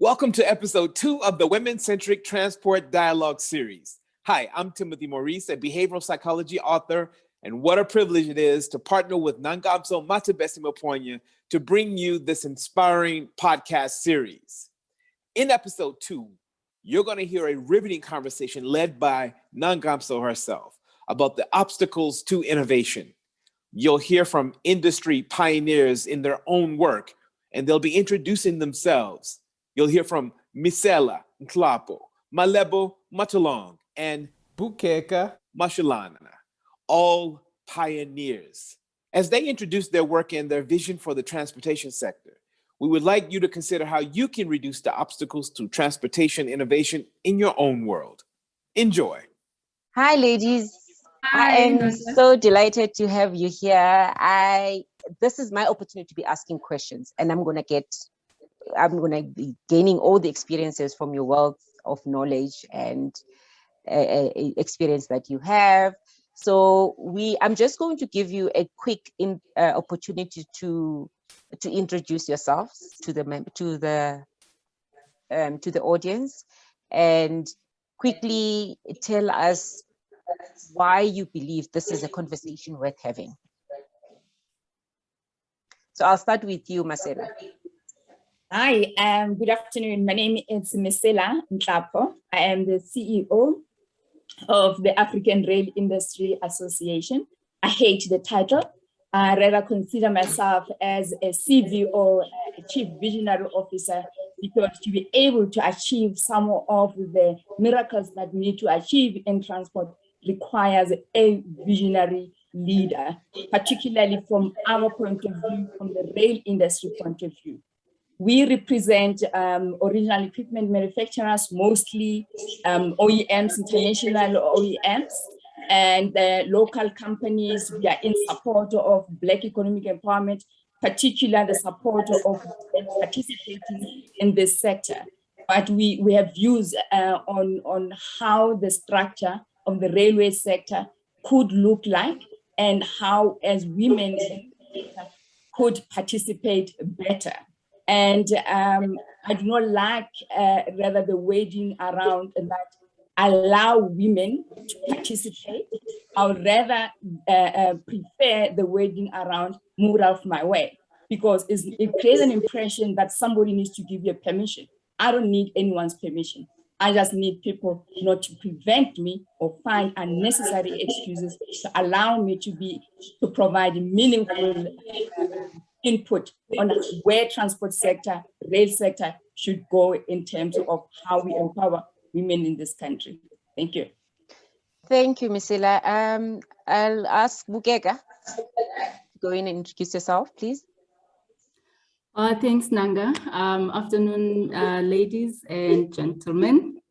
Welcome to episode 2 of the Women-Centric Transport Dialogue series. Hi, I'm Timothy Maurice, a behavioral psychology author, and what a privilege it is to partner with Nangamso Matebesi Moponya to bring you this inspiring podcast series. In episode 2, you're going to hear a riveting conversation led by Nangamso herself about the obstacles to innovation. You'll hear from industry pioneers in their own work, and they'll be introducing themselves. You'll hear from Misela Nklapo, Malebo Matulong, and Bukeka Mashalana, all pioneers. As they introduce their work and their vision for the transportation sector, we would like you to consider how you can reduce the obstacles to transportation innovation in your own world. Enjoy. Hi, ladies. Hi, I am Nanda. so delighted to have you here. This is my opportunity to be asking questions, and I'm going to be gaining all the experiences from your wealth of knowledge and experience that you have. So I'm just going to give you a quick opportunity to introduce yourselves to the audience and quickly tell us why you believe this is a conversation worth having. So I'll start with you, Marcela. Hi, good afternoon. My name is Misela Nklapo. I am the CEO of the African Rail Industry Association. I hate the title. I rather consider myself as a CVO, a Chief Visionary Officer, because to be able to achieve some of the miracles that we need to achieve in transport requires a visionary leader, particularly from our point of view, from the rail industry point of view. We represent original equipment manufacturers, mostly OEMs, international OEMs, and local companies. We are in support of Black economic empowerment, particularly the support of participating in this sector. But we have views on how the structure of the railway sector could look like and how, as women, could participate better. And I do not like rather the wording around that allow women to participate. I would rather prefer the wording around move out of my way, because it creates an impression that somebody needs to give you permission. I don't need anyone's permission. I just need people not to prevent me or find unnecessary excuses to allow me to provide meaningful input on where transport sector, rail sector should go in terms of how we empower women in this country. Thank you. Thank you, Misela. I'll ask Bukeka to go in and introduce yourself, please. Thanks, Nanga. Afternoon, ladies and gentlemen.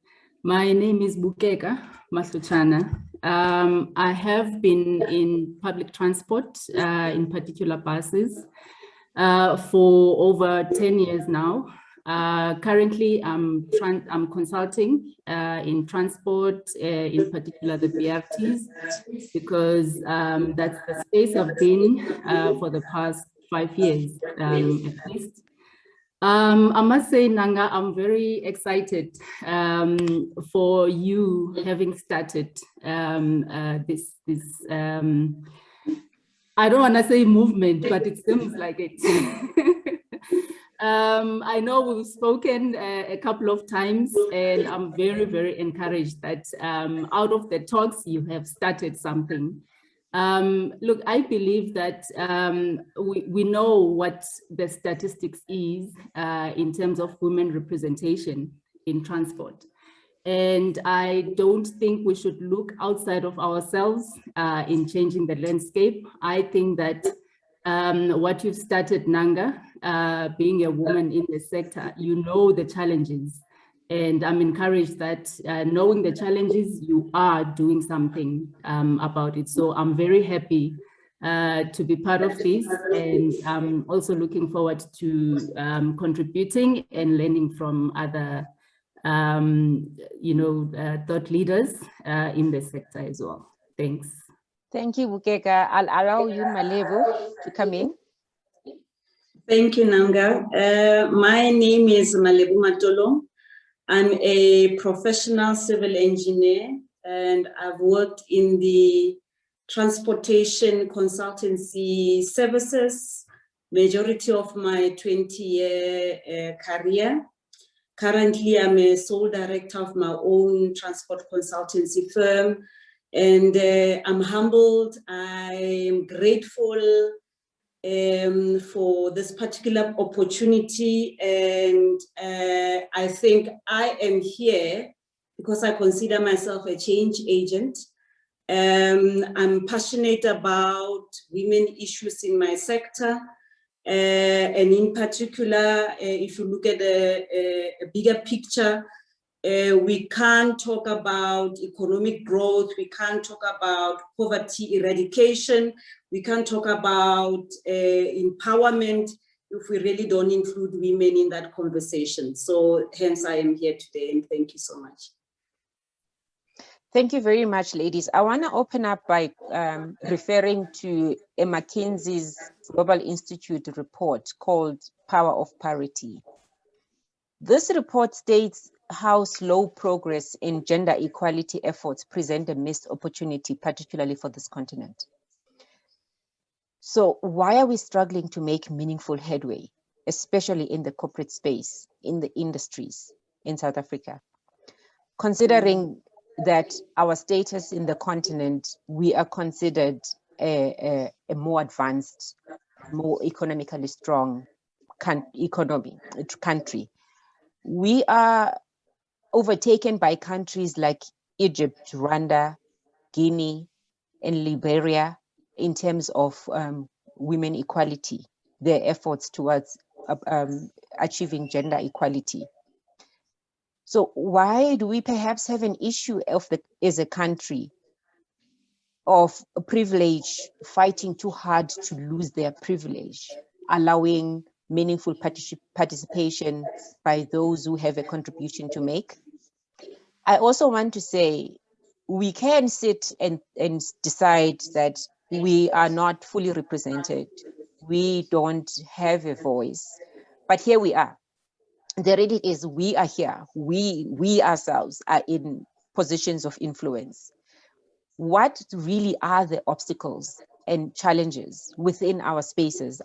My name is Bukeka Masluchana. I have been in public transport, in particular buses, for over 10 years now. Currently, I'm consulting in transport, in particular the BRTs, because that's the space I've been for the past 5 years at least. I must say, Nanga, I'm very excited for you having started this I don't want to say movement, but it seems like it. I know we've spoken a couple of times, and I'm very, very encouraged that out of the talks, you have started something. Look, I believe that we know what the statistics is in terms of women representation in transport. And I don't think we should look outside of ourselves in changing the landscape. I think that what you've started, Nanga, being a woman in the sector, you know the challenges. And I'm encouraged that knowing the challenges, you are doing something about it. So I'm very happy to be part of this. And I'm also looking forward to contributing and learning from other thought leaders in the sector as well. Thanks. Thank you, Bukeka. I'll allow you, Malebo, to come in. Thank you, Nanga. My name is Malebu Matolo. I'm a professional civil engineer, and I've worked in the transportation consultancy services, majority of my 20-year career. Currently, I'm a sole director of my own transport consultancy firm, and I'm humbled, I'm grateful for this particular opportunity, and I think I am here because I consider myself a change agent. I'm passionate about women issues in my sector, and in particular, if you look at a bigger picture, we can't talk about economic growth, we can't talk about poverty eradication, we can't talk about empowerment if we really don't include women in that conversation. So hence I am here today, and thank you so much. Thank you very much, ladies. I want to open up by referring to a McKinsey's Global Institute report called Power of Parity. This report states how slow progress in gender equality efforts present a missed opportunity, particularly for this continent. So why are we struggling to make meaningful headway, especially in the corporate space, in the industries in South Africa? Considering that our status in the continent, we are considered a more advanced, more economically strong country. We are overtaken by countries like Egypt, Rwanda, Guinea, and Liberia in terms of women equality, their efforts towards achieving gender equality. So why do we perhaps have an issue as a country of privilege fighting too hard to lose their privilege, allowing meaningful participation by those who have a contribution to make? I also want to say we can sit and decide that we are not fully represented. We don't have a voice, but here we are. The reality is we are here. We ourselves are in positions of influence. What really are the obstacles and challenges within our spaces,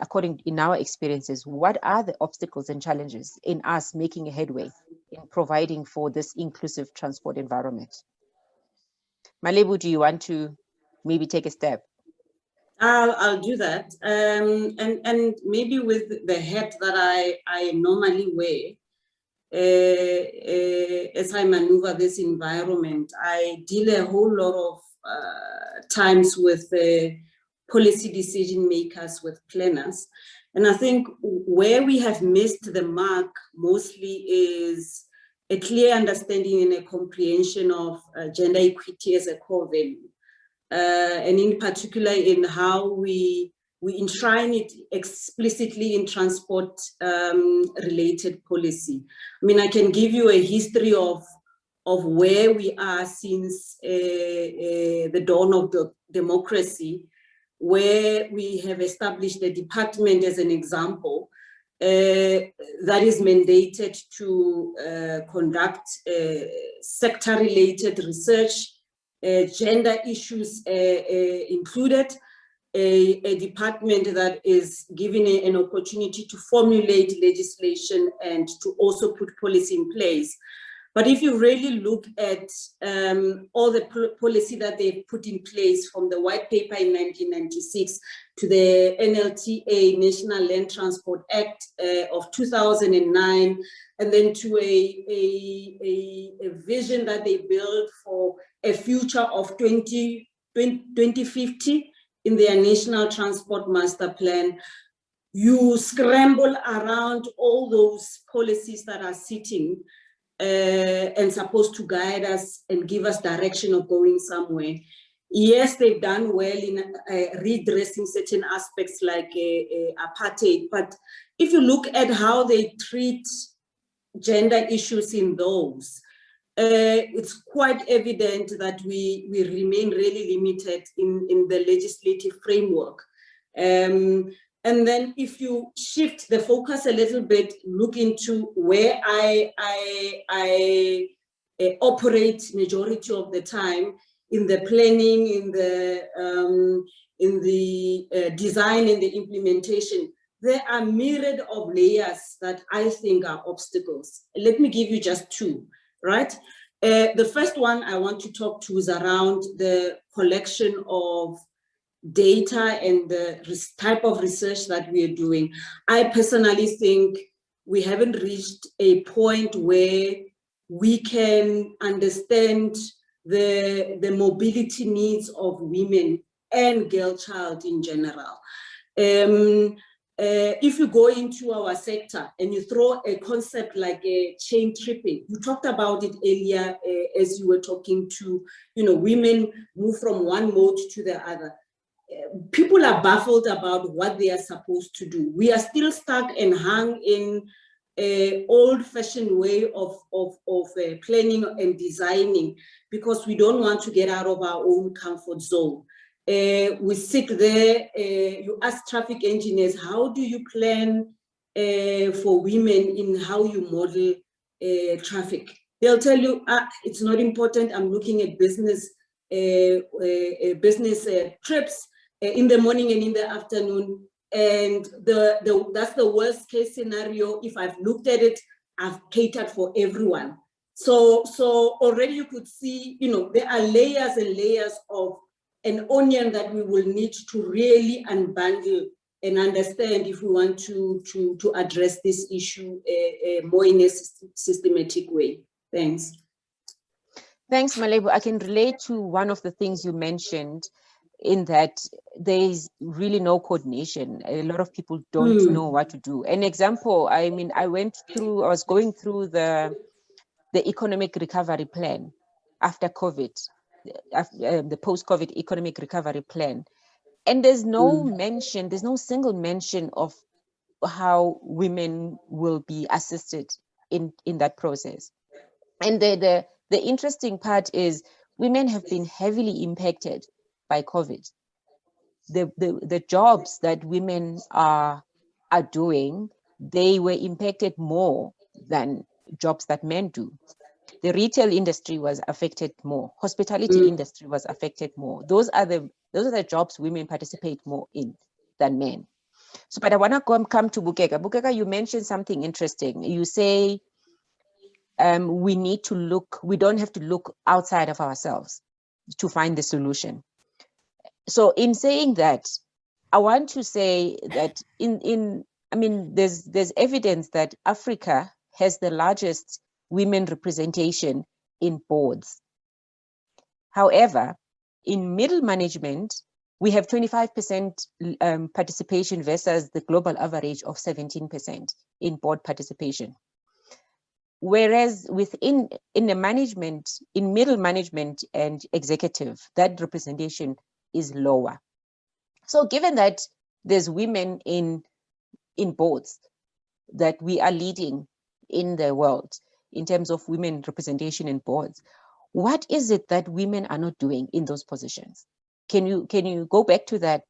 in our experiences? What are the obstacles and challenges in us making a headway in providing for this inclusive transport environment? Malebu, do you want to maybe take a step? I'll do that. And maybe with the hat that I normally wear, as I maneuver this environment, I deal a whole lot of times with policy decision makers, with planners. And I think where we have missed the mark mostly is a clear understanding and a comprehension of gender equity as a core value. And in particular in how we enshrine it explicitly in transport related policy. I mean, I can give you a history of where we are since the dawn of the democracy, where we have established a department as an example that is mandated to conduct sector-related research, gender issues included, a department that is given an opportunity to formulate legislation and to also put policy in place. But if you really look at all the policy that they put in place, from the white paper in 1996 to the NLTA, National Land Transport Act of 2009, and then to a vision that they built for a future of 2050 in their National Transport Master Plan, you scramble around all those policies that are sitting and supposed to guide us and give us direction of going somewhere. Yes, they've done well in redressing certain aspects like apartheid, but if you look at how they treat gender issues in those, it's quite evident that we remain really limited in the legislative framework. And then if you shift the focus a little bit, look into where I operate majority of the time, in the planning, in the design and the implementation, there are myriad of layers that I think are obstacles. Let me give you just two, right? The first one I want to talk to is around the collection of data and the type of research that we are doing. I personally think we haven't reached a point where we can understand the mobility needs of women and girl child in general. If you go into our sector and you throw a concept like a chain tripping, you talked about it earlier as you were talking to, women move from one mode to the other. People are baffled about what they are supposed to do. We are still stuck and hung in an old-fashioned way of planning and designing because we don't want to get out of our own comfort zone. We sit there, you ask traffic engineers, how do you plan for women in how you model traffic? They'll tell you, it's not important, I'm looking at business trips in the morning and in the afternoon. And that's the worst case scenario. If I've looked at it, I've catered for everyone. So already you could see, there are layers and layers of an onion that we will need to really unbundle and understand if we want to address this issue more in a systematic way. Thanks. Thanks, Malebu. I can relate to one of the things you mentioned in that there is really no coordination. A lot of people don't know what to do. An example, I was going through the economic recovery plan after COVID, the post-COVID economic recovery plan. And there's no mention, there's no single mention of how women will be assisted in that process. And the interesting part is women have been heavily impacted by COVID. The jobs that women are doing, they were impacted more than jobs that men do. The retail industry was affected more. Hospitality industry was affected more. Those are the jobs women participate more in than men. So, but I want to come to Bukeka. Bukeka, you mentioned something interesting. You say we don't have to look outside of ourselves to find the solution. So in saying that, I want to say that there's evidence that Africa has the largest women representation in boards. However, in middle management, we have 25% participation versus the global average of 17% in board participation. Whereas in middle management and executive, that representation is lower. So given that there's women in boards that we are leading in the world in terms of women representation in boards, what is it that women are not doing in those positions? Can you go back to that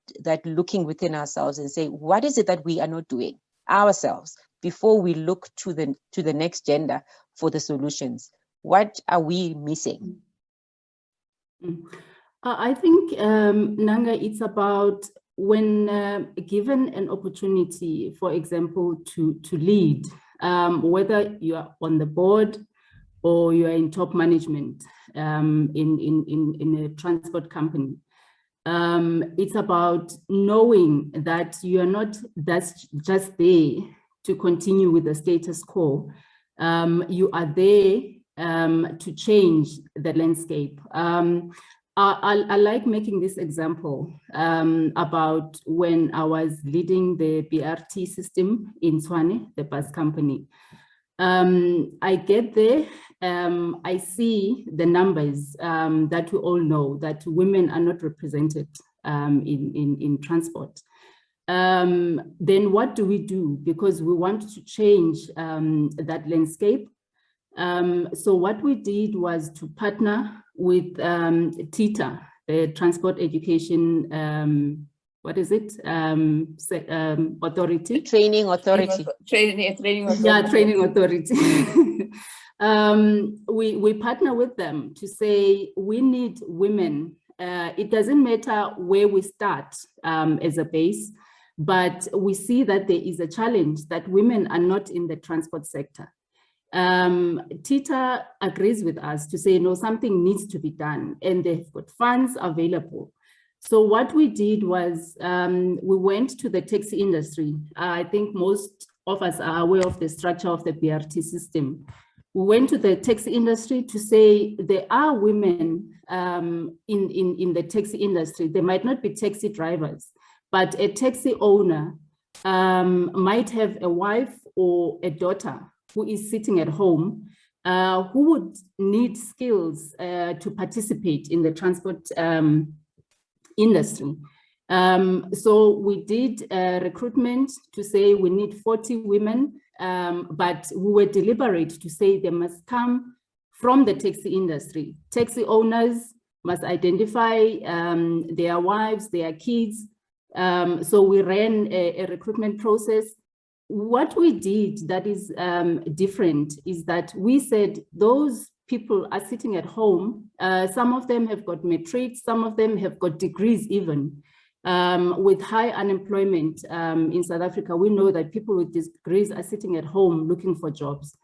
looking within ourselves and say, what is it that we are not doing ourselves before we look to the next gender for the solutions? What are we missing? I think, Nanga, it's about when given an opportunity, for example, to lead, whether you are on the board or you are in top management in a transport company. It's about knowing that you are not just there to continue with the status quo. You are there to change the landscape. I like making this example about when I was leading the BRT system in Tshwane, the bus company. I get there, I see the numbers that we all know, that women are not represented in transport. Then what do we do? Because we want to change that landscape. So what we did was to partner with TITA, the Transport Education what is it? Authority. Training authority. Training authority. Yeah, training authority. We partner with them to say we need women. It doesn't matter where we start as a base, but we see that there is a challenge that women are not in the transport sector. TITA agrees with us to say, no, something needs to be done, and they've got funds available. So what we did was we went to the taxi industry. I think most of us are aware of the structure of the BRT system. We went to the taxi industry to say there are women in the taxi industry. They might not be taxi drivers, but a taxi owner might have a wife or a daughter who is sitting at home, who would need skills to participate in the transport industry. So we did recruitment to say we need 40 women, but we were deliberate to say they must come from the taxi industry. Taxi owners must identify their wives, their kids. So we ran a recruitment process. What we did that is different is that we said those people are sitting at home. Some of them have got matric, some of them have got degrees even. With high unemployment in South Africa, we know that people with degrees are sitting at home looking for jobs.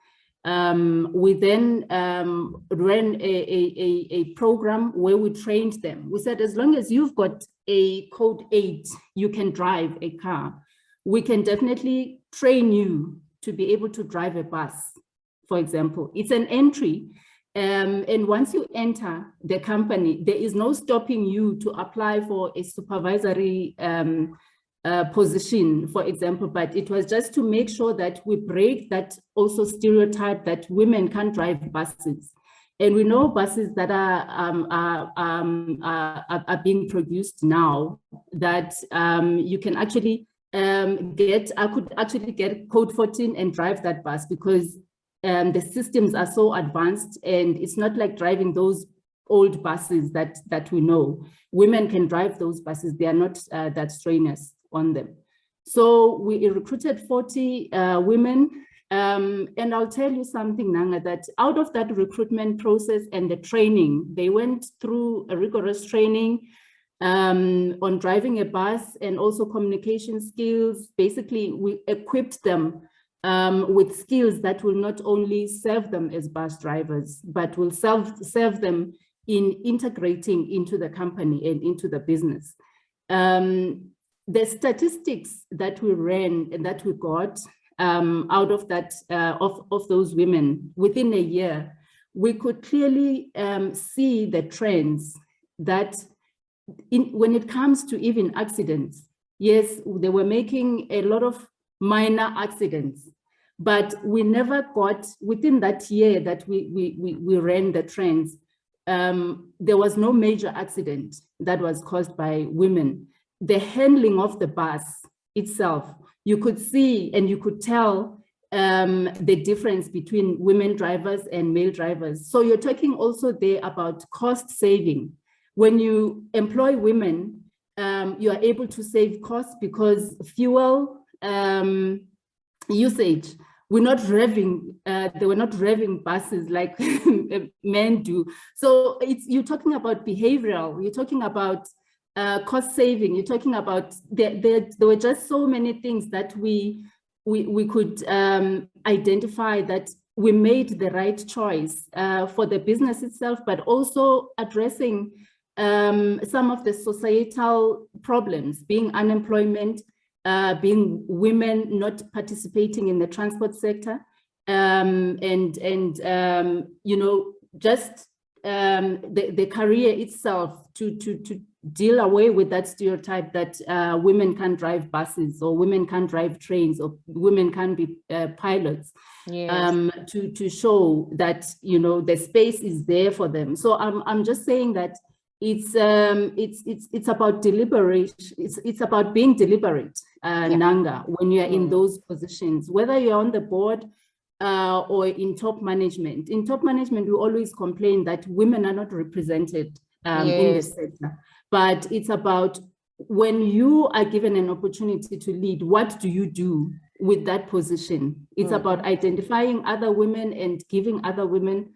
We then ran a program where we trained them. We said, as long as you've got a code 8, you can drive a car. We can definitely train you to be able to drive a bus, for example. It's an entry. And once you enter the company, there is no stopping you to apply for a supervisory position, for example, but it was just to make sure that we break that also stereotype that women can't drive buses. And we know buses that are being produced now that you can actually I could actually get code 14 and drive that bus because the systems are so advanced, and it's not like driving those old buses that we know. Women can drive those buses. They are not that strenuous on them. So we recruited 40 women. And I'll tell you something, Nanga, that out of that recruitment process and the training, they went through a rigorous training on driving a bus and also communication skills. Basically, we equipped them with skills that will not only serve them as bus drivers, but will serve them in integrating into the company and into the business. The statistics that we ran and that we got out of that, of those women within a year, we could clearly see the trends that when it comes to even accidents, yes, they were making a lot of minor accidents, but we never got, within that year that we ran the trends, there was no major accident that was caused by women. The handling of the bus itself, you could see and you could tell the difference between women drivers and male drivers. So you're talking also there about cost saving. When you employ women, you are able to save costs because fuel usage, they were not revving buses like men do. So you're talking about behavioral, you're talking about cost saving, you're talking about, there were just so many things that we could identify that we made the right choice for the business itself, but also addressing some of the societal problems, being unemployment, being women not participating in the transport sector, and you know, just the career itself to deal away with that stereotype that women can't drive buses or women can't drive trains or women can't be pilots. Yes. To show that, you know, the space is there for them. So I'm just saying that it's about deliberation. It's about being deliberate, Nanga, when you're in those positions, whether you're on the board or in top management. In top management, we always complain that women are not represented in the sector, but it's about when you are given an opportunity to lead, what do you do with that position? It's about identifying other women and giving other women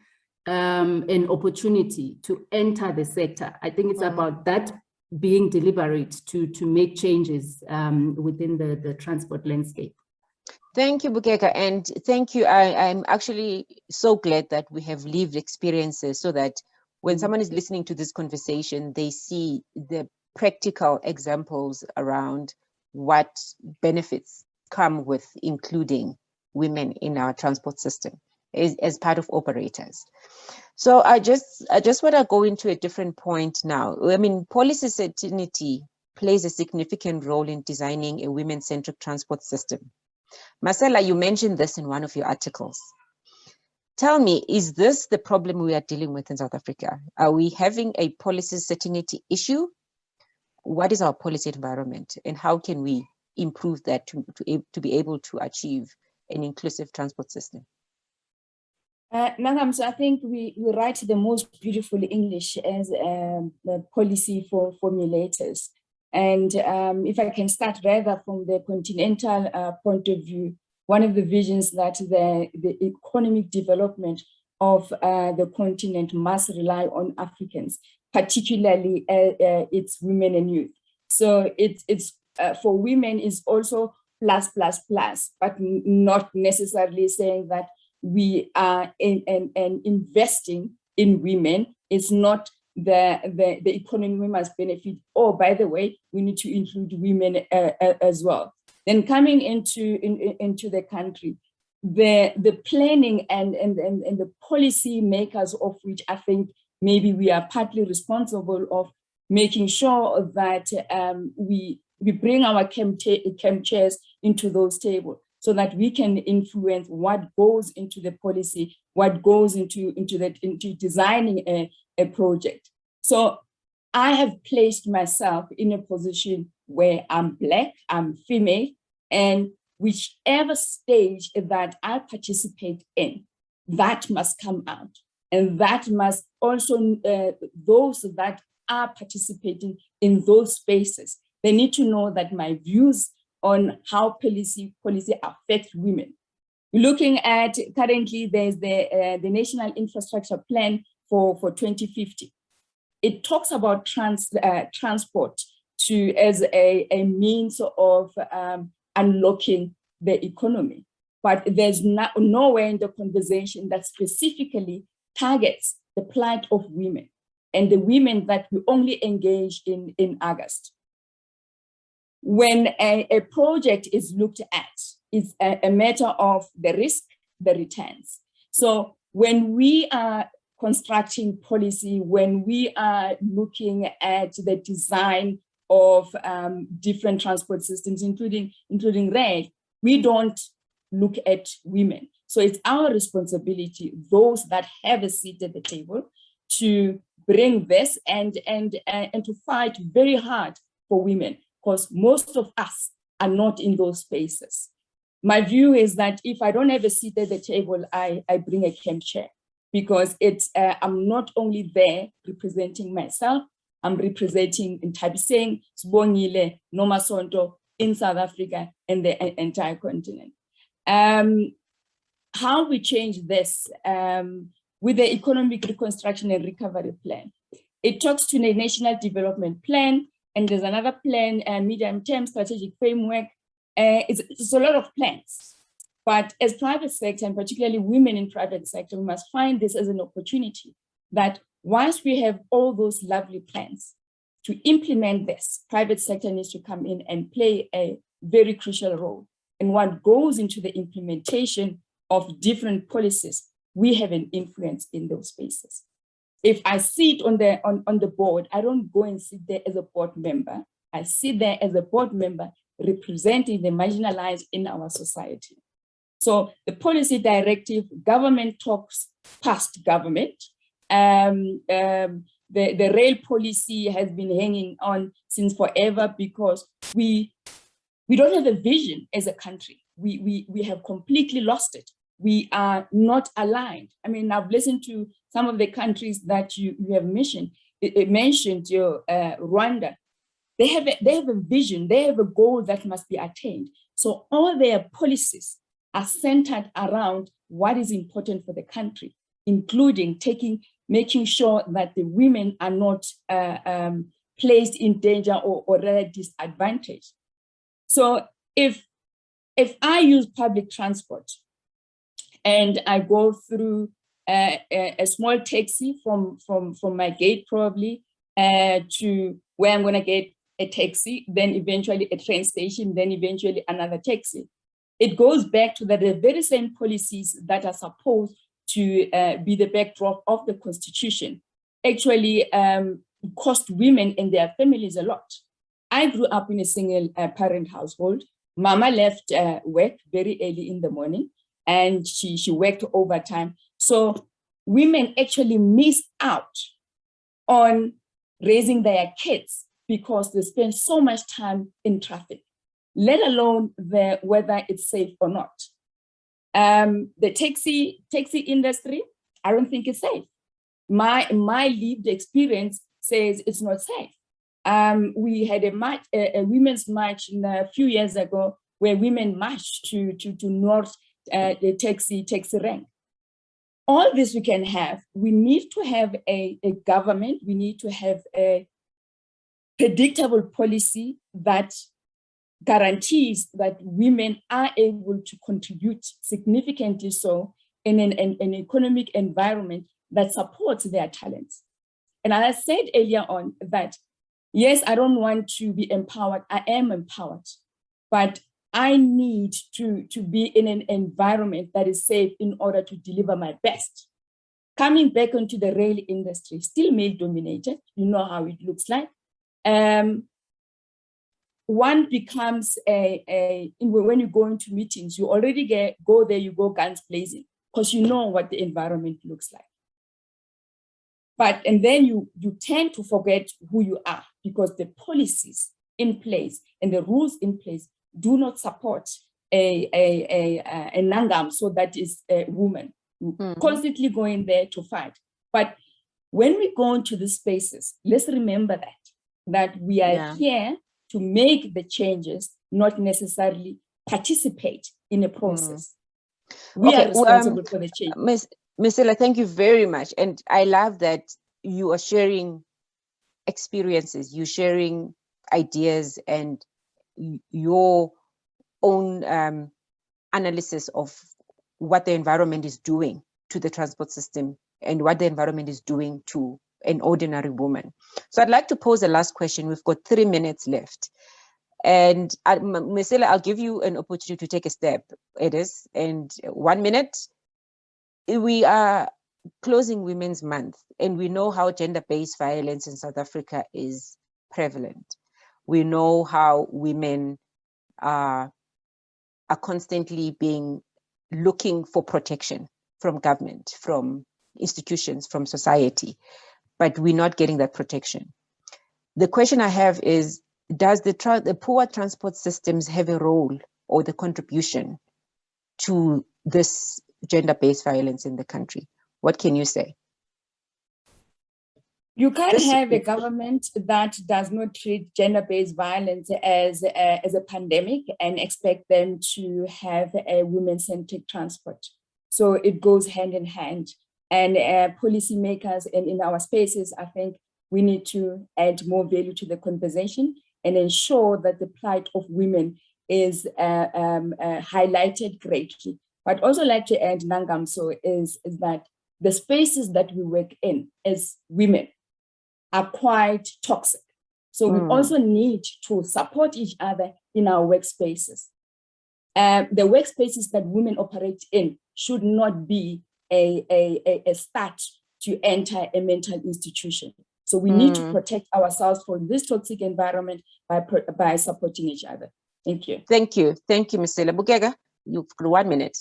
an opportunity to enter the sector. I think it's about that being deliberate to make changes within the transport landscape. Thank you, Bukeka, and thank you. I'm actually so glad that we have lived experiences so that when someone is listening to this conversation, they see the practical examples around what benefits come with including women in our transport system as part of operators. So I just want to go into a different point now. I mean, policy certainty plays a significant role in designing a women-centric transport system. Marcella, you mentioned this in one of your articles. Tell me, is this the problem we are dealing with in South Africa? Are we having a policy certainty issue? What is our policy environment, and how can we improve that to be able to achieve an inclusive transport system? Nangam, so I think we write the most beautiful English as the policy for formulators. And if I can start rather from the continental point of view, one of the visions that the economic development of the continent must rely on Africans, particularly its women and youth. So it's for women is also plus, but not necessarily saying that we are investing in women. It's not the economy we must benefit. Oh, by the way, we need to include women as well. Then coming into the country, the planning and the policy makers of which I think maybe we are partly responsible of making sure that we bring our chem chairs into those tables so that we can influence what goes into the policy, what goes into designing a project. So I have placed myself in a position where I'm Black, I'm female, and whichever stage that I participate in, that must come out. And that must also, those that are participating in those spaces, they need to know that my views on how policy affects women. Looking at currently, there's the National Infrastructure Plan for 2050. It talks about transport as a means of unlocking the economy, but there's nowhere in the conversation that specifically targets the plight of women and the women that we only engage in August. When a project is looked at, it's a matter of the risk, the returns. So when we are constructing policy, when we are looking at the design of different transport systems, including rail, we don't look at women. So it's our responsibility, those that have a seat at the table, to bring this and to fight very hard for women, because most of us are not in those spaces. My view is that if I don't have a seat at the table, I bring a camp chair, because I'm not only there representing myself, I'm representing Ntabiseng, Sibongile, Nomasonto in South Africa and the entire continent. How we change this with the Economic Reconstruction and Recovery Plan. It talks to the National Development Plan, and there's another plan, medium-term strategic framework. It's a lot of plans. But as private sector, and particularly women in private sector, we must find this as an opportunity that once we have all those lovely plans to implement this, private sector needs to come in and play a very crucial role. And what goes into the implementation of different policies, we have an influence in those spaces. If I sit on the board, I don't go and sit there as a board member. I sit there as a board member representing the marginalized in our society. So the policy directive, government talks past government. The rail policy has been hanging on since forever because we don't have a vision as a country. We have completely lost it. We are not aligned. I mean, I've listened to some of the countries that you have mentioned. Rwanda. they have a vision, they have a goal that must be attained. So all their policies are centered around what is important for the country, including making sure that the women are not placed in danger or rather disadvantaged. So if I use public transport and I go through a small taxi from my gate probably to where I'm going to get a taxi, then eventually a train station, then eventually another taxi. It goes back to the very same policies that are supposed to be the backdrop of the Constitution actually cost women and their families a lot. I grew up in a single parent household. Mama left work very early in the morning and she worked overtime. So women actually miss out on raising their kids because they spend so much time in traffic, let alone whether it's safe or not. The taxi industry, I don't think it's safe. My lived experience says it's not safe. We had a women's march a few years ago where women marched to North the taxi rank. All this we can have. We need to have a government. We need to have a predictable policy that guarantees that women are able to contribute significantly so in an economic environment that supports their talents. And as I said earlier on that, yes, I don't want to be empowered. I am empowered, but I need to be in an environment that is safe in order to deliver my best. Coming back into the rail industry, still male dominated, you know how it looks like. One becomes when you go into meetings, you already go there, you go guns blazing, because you know what the environment looks like. And then you tend to forget who you are because the policies in place and the rules in place do not support a Nangam, so that is a woman, constantly going there to fight. But when we go into the spaces, let's remember that we are here to make the changes, not necessarily participate in a process. We are responsible for the change. Ms. Ella, thank you very much. And I love that you are sharing experiences, you're sharing ideas and your own analysis of what the environment is doing to the transport system and what the environment is doing to an ordinary woman. So I'd like to pose a last question. We've got 3 minutes left. And Ms. Ella, I'll give you an opportunity to take a step. It is, and 1 minute. We are closing Women's Month, and we know how gender-based violence in South Africa is prevalent. We know how women are constantly looking for protection from government, from institutions, from society, but we're not getting that protection. The question I have is, does the poor transport systems have a role or the contribution to this gender-based violence in the country? What can you say? You can't have a government that does not treat gender-based violence as a pandemic and expect them to have a women-centric transport. So it goes hand in hand. And policymakers and in our spaces, I think we need to add more value to the conversation and ensure that the plight of women is highlighted greatly. But also like to add, Nangam, so is that the spaces that we work in as women are quite toxic. So we also need to support each other in our workspaces. The workspaces that women operate in should not be a start to enter a mental institution. So we need to protect ourselves from this toxic environment by supporting each other. Thank you. Thank you. Thank you, Ms. Ella. Bukeka, you've got 1 minute.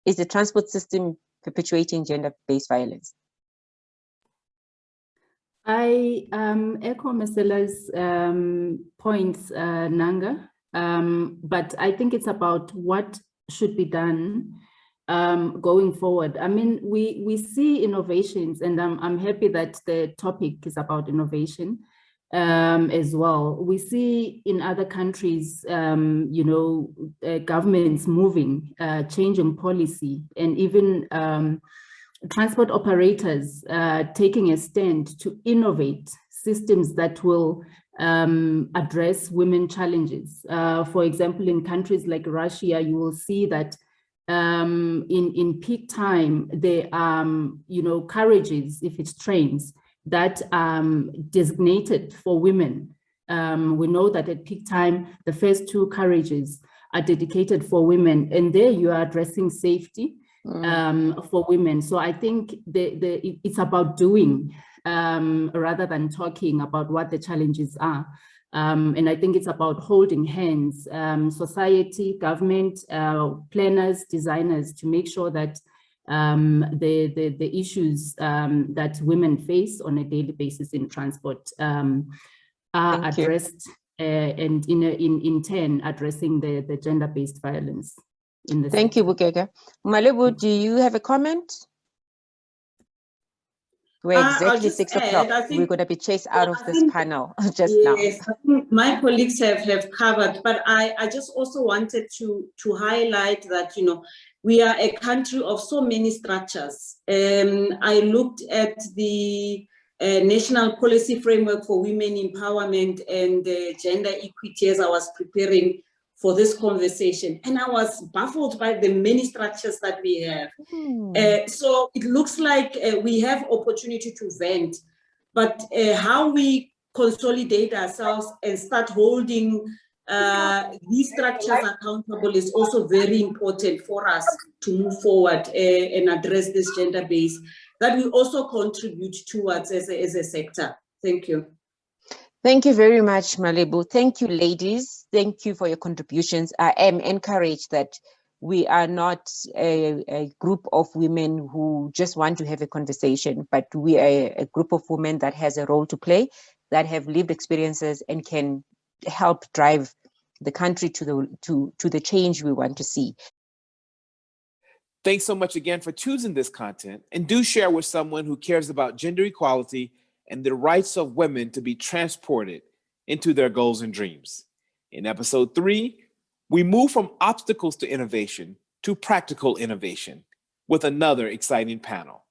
Is the transport system perpetuating gender-based violence? I echo Ms. Ella's points, Nanga, but I think it's about what should be done going forward. I mean, we see innovations, and I'm happy that the topic is about innovation. as well. We see in other countries, governments moving, changing policy, and even transport operators taking a stand to innovate systems that will address women challenges. For example, in countries like Russia, you will see that in peak time, there are, carriages, if it's trains, that designated for women. We know that at peak time, the first 2 carriages are dedicated for women, and there you are addressing safety for women. So I think it's about doing rather than talking about what the challenges are. And I think it's about holding hands, society, government, planners, designers, to make sure that the issues that women face on a daily basis in transport are addressed, and in turn addressing the gender-based violence in the Thank you, Bukeka. Malebu, do you have a comment? We're exactly 6 o'clock. We're going to be chased out of this panel just now. Yes, I think my colleagues have covered, but I just also wanted to highlight that, we are a country of so many structures. I looked at the National Policy Framework for Women Empowerment and Gender Equity as I was preparing for this conversation, and I was baffled by the many structures that we have. So it looks like we have opportunity to vent, but how we consolidate ourselves and start holding these structures accountable is also very important for us to move forward and address this gender base that we also contribute towards as a sector. Thank you. Thank you very much, Malebu. Thank you, ladies. Thank you for your contributions. I am encouraged that we are not a group of women who just want to have a conversation, but we are a group of women that has a role to play, that have lived experiences and can help drive the country to the change we want to see. Thanks so much again for choosing this content, and do share with someone who cares about gender equality and the rights of women to be transported into their goals and dreams. In episode 3, we move from obstacles to innovation to practical innovation with another exciting panel.